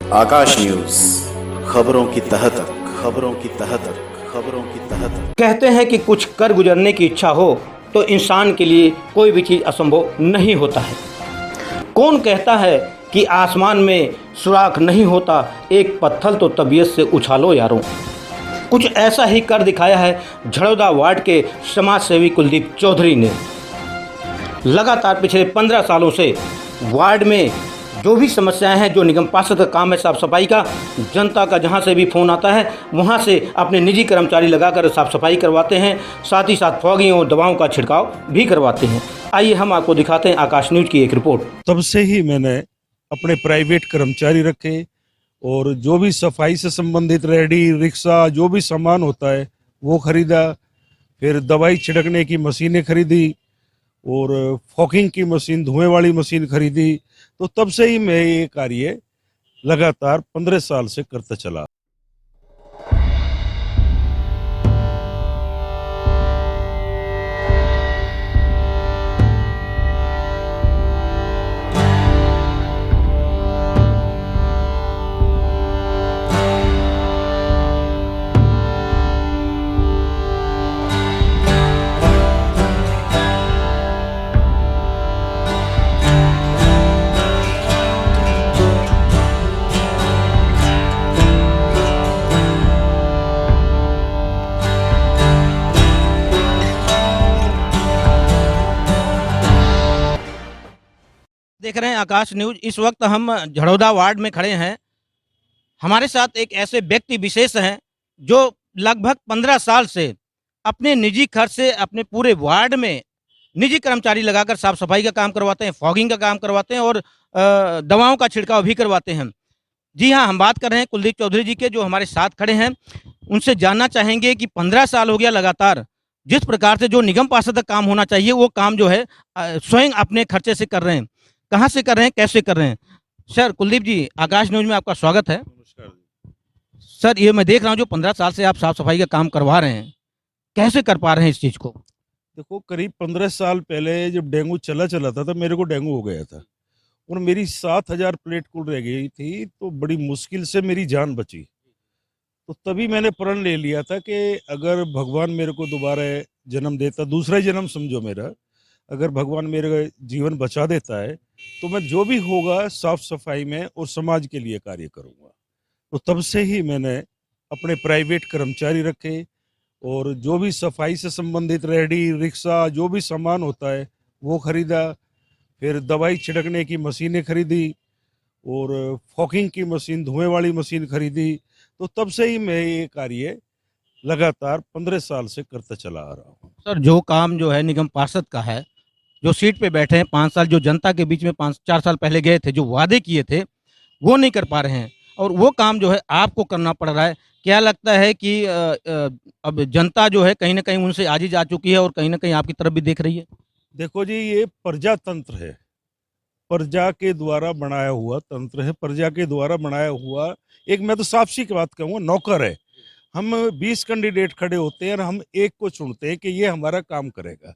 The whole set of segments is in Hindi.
आकाश न्यूज, खबरों की तह तक, खबरों की तह तक, खबरों की तह तक। कहते हैं कि कुछ कर गुजरने की इच्छा हो तो इंसान के लिए कोई भी चीज़ असंभव नहीं होता है। कौन कहता है कि आसमान में सुराख नहीं होता, एक पत्थर तो तबीयत से उछालो यारों। कुछ ऐसा ही कर दिखाया है झड़ौदा वार्ड के समाज सेवी कुलदीप चौधरी ने। लगातार पिछले 15 सालों से वार्ड में जो भी समस्याएं हैं, जो निगम पार्षद का काम है साफ़ सफाई का, जनता का जहां से भी फ़ोन आता है वहां से अपने निजी कर्मचारी लगाकर साफ़ सफाई करवाते हैं, साथ ही साथ फॉगिंग और दवाओं का छिड़काव भी करवाते हैं। आइए हम आपको दिखाते हैं आकाश न्यूज़ की एक रिपोर्ट। तब से ही मैंने अपने प्राइवेट कर्मचारी रखे और जो भी सफाई से संबंधित रेडी रिक्शा जो भी सामान होता है वो खरीदा। फिर दवाई छिड़कने की मशीनें खरीदी और फॉगिंग की मशीन, धुएं वाली मशीन खरीदी। तो तब से ही मैं ये कार्य लगातार 15 साल से करता चला। देख रहे हैं आकाश न्यूज़। इस वक्त हम झड़ौदा वार्ड में खड़े हैं। हमारे साथ एक ऐसे व्यक्ति विशेष हैं जो लगभग 15 साल से अपने निजी खर्च से अपने पूरे वार्ड में निजी कर्मचारी लगाकर साफ सफाई का काम करवाते हैं, फॉगिंग का काम करवाते हैं और दवाओं का छिड़काव भी करवाते हैं। जी हाँ, हम बात कर रहे हैं कुलदीप चौधरी जी के, जो हमारे साथ खड़े हैं। उनसे जानना चाहेंगे कि 15 साल हो गया लगातार जिस प्रकार से जो निगम पार्षद का काम होना चाहिए वो काम जो है स्वयं अपने खर्चे से कर रहे हैं। कहाँ से कर रहे हैं, कैसे कर रहे हैं? सर कुलदीप जी, आकाश न्यूज में आपका स्वागत है। नमस्कार। सर ये मैं देख रहा हूँ जो 15 साल से आप साफ सफाई का काम करवा रहे हैं, कैसे कर पा रहे हैं इस चीज को? देखो, करीब 15 साल पहले जब डेंगू चला था तो मेरे को डेंगू हो गया था और मेरी 7,000 प्लेट कुल रह गई थी। तो बड़ी मुश्किल से मेरी जान बची। तो तभी मैंने प्रण ले लिया था कि अगर भगवान मेरे को दोबारा जन्म देता, दूसरा जन्म समझो मेरा, अगर भगवान मेरे जीवन बचा देता है तो मैं जो भी होगा साफ सफाई में और समाज के लिए कार्य करूंगा। तो तब से ही मैंने अपने प्राइवेट कर्मचारी रखे और जो भी सफाई से संबंधित रेडी रिक्शा जो भी सामान होता है वो खरीदा। फिर दवाई छिड़कने की मशीनें खरीदी और फॉगिंग की मशीन, धुएं वाली मशीन खरीदी। तो तब से ही मैं ये कार्य लगातार 15 साल से करता चला आ रहा हूँ। सर जो काम जो है निगम पार्षद का है, जो सीट पे बैठे हैं 5 साल, जो जनता के बीच में 5-4 साल पहले गए थे, जो वादे किए थे वो नहीं कर पा रहे हैं और वो काम जो है आपको करना पड़ रहा है। क्या लगता है कि अब जनता जो है कहीं ना कहीं उनसे आजी जा चुकी है और कहीं ना कहीं आपकी तरफ भी देख रही है? देखो जी, ये प्रजातंत्र है, प्रजा के द्वारा बनाया हुआ तंत्र है, प्रजा के द्वारा बनाया हुआ एक, मैं तो साफ सी बात कहूँगा, नौकर है। हम 20 कैंडिडेट खड़े होते हैं और हम एक को चुनते हैं कि ये हमारा काम करेगा।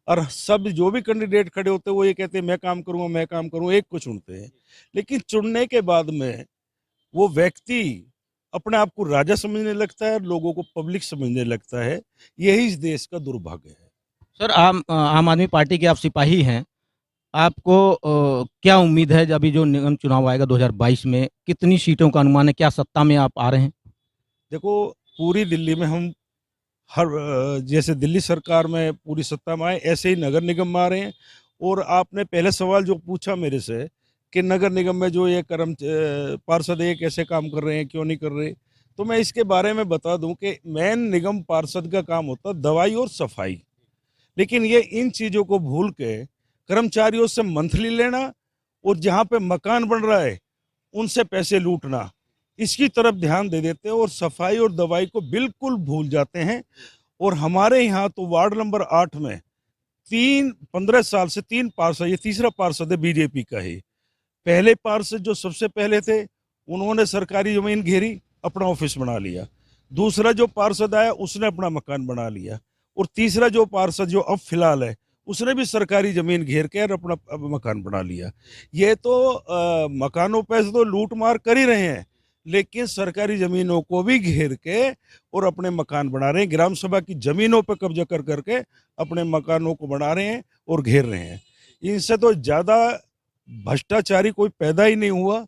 और सब जो भी कैंडिडेट खड़े होते हैं वो ये कहते हैं मैं काम करूंगा, मैं काम करूंगा, एक को चुनते हैं। लेकिन चुनने के बाद में वो व्यक्ति अपने आप को राजा समझने लगता है और लोगों को पब्लिक समझने लगता है। यही इस देश का दुर्भाग्य है। सर आम आदमी पार्टी के आप सिपाही हैं, आपको क्या उम्मीद है जब अभी जो निगम चुनाव आएगा 2022 में, कितनी सीटों का अनुमान है? क्या सत्ता में आप आ रहे हैं? देखो, पूरी दिल्ली में हम जैसे दिल्ली सरकार में पूरी सत्ता में आए, ऐसे ही नगर निगम में आ रहे हैं। और आपने पहले सवाल जो पूछा मेरे से कि नगर निगम में जो ये पार्षद ये कैसे काम कर रहे हैं, क्यों नहीं कर रहे, तो मैं इसके बारे में बता दूं कि मेन निगम पार्षद का काम होता है दवाई और सफाई। लेकिन ये इन चीज़ों को भूल के कर्मचारियों से मंथली लेना और जहाँ पे मकान बन रहा है उनसे पैसे लूटना, इसकी तरफ ध्यान दे देते हैं और सफाई और दवाई को बिल्कुल भूल जाते हैं। और हमारे यहाँ तो वार्ड नंबर 8 में 15 साल से 3 पार्षद, ये तीसरा पार्षद है बीजेपी का ही। पहले पार्षद जो सबसे पहले थे उन्होंने सरकारी जमीन घेरी, अपना ऑफिस बना लिया। दूसरा जो पार्षद आया उसने अपना मकान बना लिया। और तीसरा जो पार्षद जो अब फिलहाल है उसने भी सरकारी ज़मीन घेर के और अपना मकान बना लिया। ये तो मकानों पे तो लूट मार कर ही रहे हैं, लेकिन सरकारी ज़मीनों को भी घेर के और अपने मकान बना रहे हैं। ग्राम सभा की ज़मीनों पे कब्जा कर करके अपने मकानों को बना रहे हैं और घेर रहे हैं। इनसे तो ज़्यादा भ्रष्टाचारी कोई पैदा ही नहीं हुआ।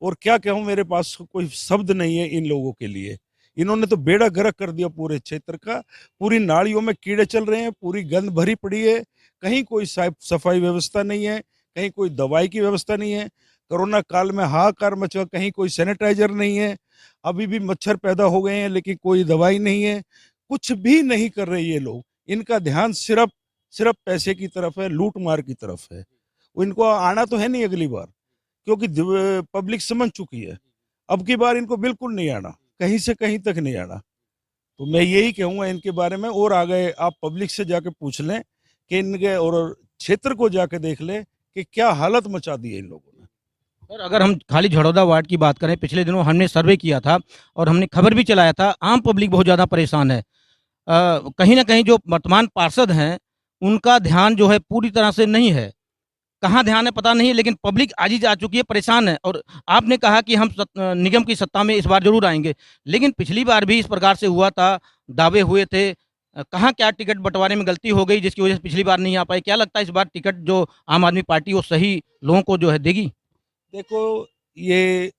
और क्या कहूँ, मेरे पास कोई शब्द नहीं है इन लोगों के लिए। इन्होंने तो बेड़ा गर्क कर दिया पूरे क्षेत्र का। पूरी नालियों में कीड़े चल रहे हैं, पूरी गंद भरी पड़ी है, कहीं कोई सफाई व्यवस्था नहीं है, कहीं कोई दवाई की व्यवस्था नहीं है। कोरोना काल में हाहाकार मचा, कहीं कोई सैनिटाइजर नहीं है, अभी भी मच्छर पैदा हो गए हैं लेकिन कोई दवाई नहीं है। कुछ भी नहीं कर रहे ये लोग। इनका ध्यान सिर्फ सिर्फ पैसे की तरफ है, लूट मार की तरफ है। इनको आना तो है नहीं अगली बार, क्योंकि पब्लिक समझ चुकी है। अब की बार इनको बिल्कुल नहीं आना, कहीं से कहीं तक नहीं आना। तो मैं यही कहूँगा इनके बारे में। और आगे आप पब्लिक से जाके पूछ लें कि इनके, और क्षेत्र को जाके देख लें कि क्या हालत मचा दी है इन लोगों ने। और अगर हम खाली झड़ौदा वार्ड की बात करें, पिछले दिनों हमने सर्वे किया था और हमने खबर भी चलाया था, आम पब्लिक बहुत ज़्यादा परेशान है। कहीं ना कहीं जो वर्तमान पार्षद हैं उनका ध्यान जो है पूरी तरह से नहीं है। कहाँ ध्यान है पता नहीं, लेकिन पब्लिक आज ही जा चुकी है, परेशान है। और आपने कहा कि हम निगम की सत्ता में इस बार जरूर आएंगे, लेकिन पिछली बार भी इस प्रकार से हुआ था, दावे हुए थे। कहाँ क्या टिकट बंटवारे में गलती हो गई जिसकी वजह से पिछली बार नहीं आ पाई? क्या लगता है इस बार टिकट जो आम आदमी पार्टी वो सही लोगों को जो है देगी? देखो, ये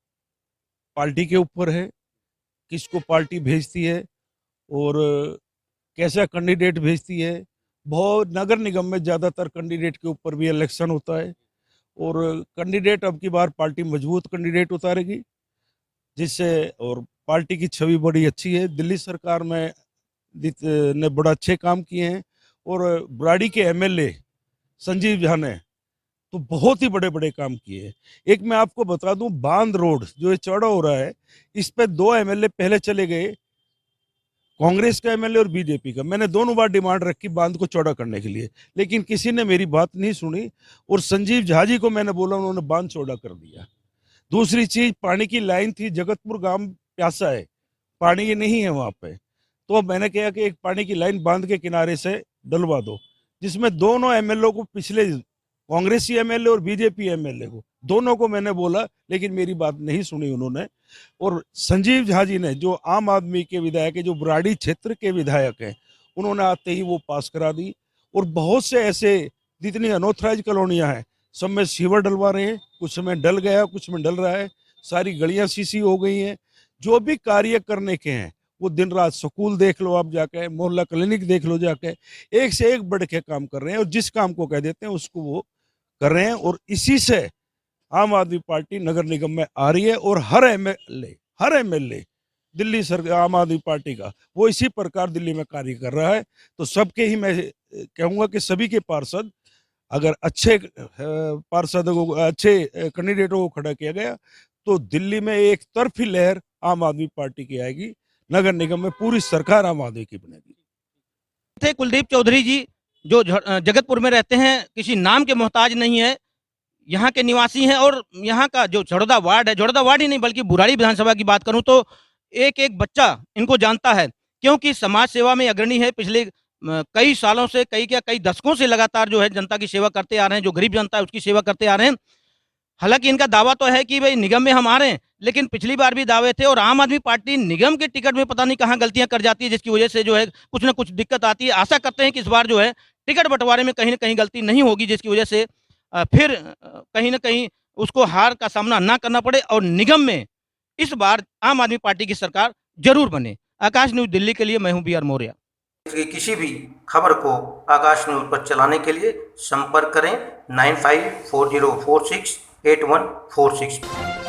पार्टी के ऊपर है, किसको पार्टी भेजती है और कैसा कैंडिडेट भेजती है। बहुत नगर निगम में ज़्यादातर कैंडिडेट के ऊपर भी इलेक्शन होता है और कैंडिडेट अब की बार पार्टी मजबूत कैंडिडेट उतारेगी, जिससे और पार्टी की छवि बड़ी अच्छी है। दिल्ली सरकार में ने बड़ा अच्छे काम किए हैं और बुराड़ी के एमएलए संजीव झा ने तो बहुत ही बड़े बड़े काम किए हैं। एक मैं आपको बता दूं, बांध रोड जो ये चौड़ा हो रहा है, इस पे 2 एमएलए पहले चले गए, कांग्रेस का एमएलए और बीजेपी का। मैंने दोनों बार डिमांड रखी बांध को चौड़ा करने के लिए, लेकिन किसी ने मेरी बात नहीं सुनी और संजीव झा जी को मैंने बोला, उन्होंने बांध चौड़ा कर दिया। दूसरी चीज, पानी की लाइन थी, जगतपुर गांव प्यासा है, पानी ये नहीं है वहां पे, तो अब मैंने कहा कि एक पानी की लाइन बांध के किनारे से डलवा दो, जिसमें दोनों एमएलए को, पिछले कांग्रेसी एमएलए और बीजेपी एमएलए को, दोनों को मैंने बोला, लेकिन मेरी बात नहीं सुनी उन्होंने। और संजीव झा जी ने, जो आम आदमी के विधायक है, जो बुराड़ी क्षेत्र के विधायक हैं, उन्होंने आते ही वो पास करा दी। और बहुत से ऐसे जितनी अनऑथराइज कॉलोनियां हैं सब में सीवर डलवा रहे हैं, कुछ में डल गया, कुछ में डल रहा है, सारी गलियां सीसी हो गई हैं। जो भी कार्य करने के हैं वो दिन रात, स्कूल देख लो आप जाके, मोहल्ला क्लिनिक देख लो जाके, एक से एक बढ़ के काम कर रहे हैं और जिस काम को कह देते हैं उसको वो कर रहे हैं। और इसी से आम आदमी पार्टी नगर निगम में आ रही है और हर एमएलए दिल्ली सरकार आम आदमी पार्टी का वो इसी प्रकार दिल्ली में कार्य कर रहा है। तो सबके ही मैं कहूँगा कि सभी के पार्षद, अगर अच्छे पार्षदों को, अच्छे कैंडिडेटों को खड़ा किया गया तो दिल्ली में एक तरफी लहर आम आदमी पार्टी की आएगी। नगर निगम में पूरी सरकार आम आदमी की बनेगी। थे कुलदीप चौधरी जी, जो जगतपुर में रहते हैं, किसी नाम के मोहताज नहीं है, यहाँ के निवासी हैं। और यहाँ का जो झड़ौदा वार्ड है, झड़ौदा वार्ड ही नहीं बल्कि बुराड़ी विधानसभा की बात करूँ तो एक एक बच्चा इनको जानता है, क्योंकि समाज सेवा में अग्रणी है। पिछले कई सालों से, कई दशकों से लगातार जो है जनता की सेवा करते आ रहे हैं, जो गरीब जनता है उसकी सेवा करते आ रहे हैं। हालांकि इनका दावा तो है कि भाई निगम में हम आ रहे हैं, लेकिन पिछली बार भी दावे थे और आम आदमी पार्टी निगम के टिकट में पता नहीं कहाँ गलतियां कर जाती है, जिसकी वजह से जो है कुछ ना कुछ दिक्कत आती है। आशा करते हैं कि इस बार जो है टिकट बंटवारे में कहीं ना कहीं गलती नहीं होगी, जिसकी वजह से फिर कहीं ना कहीं उसको हार का सामना ना करना पड़े और निगम में इस बार आम आदमी पार्टी की सरकार जरूर बने। आकाश न्यूज दिल्ली के लिए मैं हूं BR मौर्य। किसी भी खबर को आकाश न्यूज पर चलाने के लिए संपर्क करें 9540468146।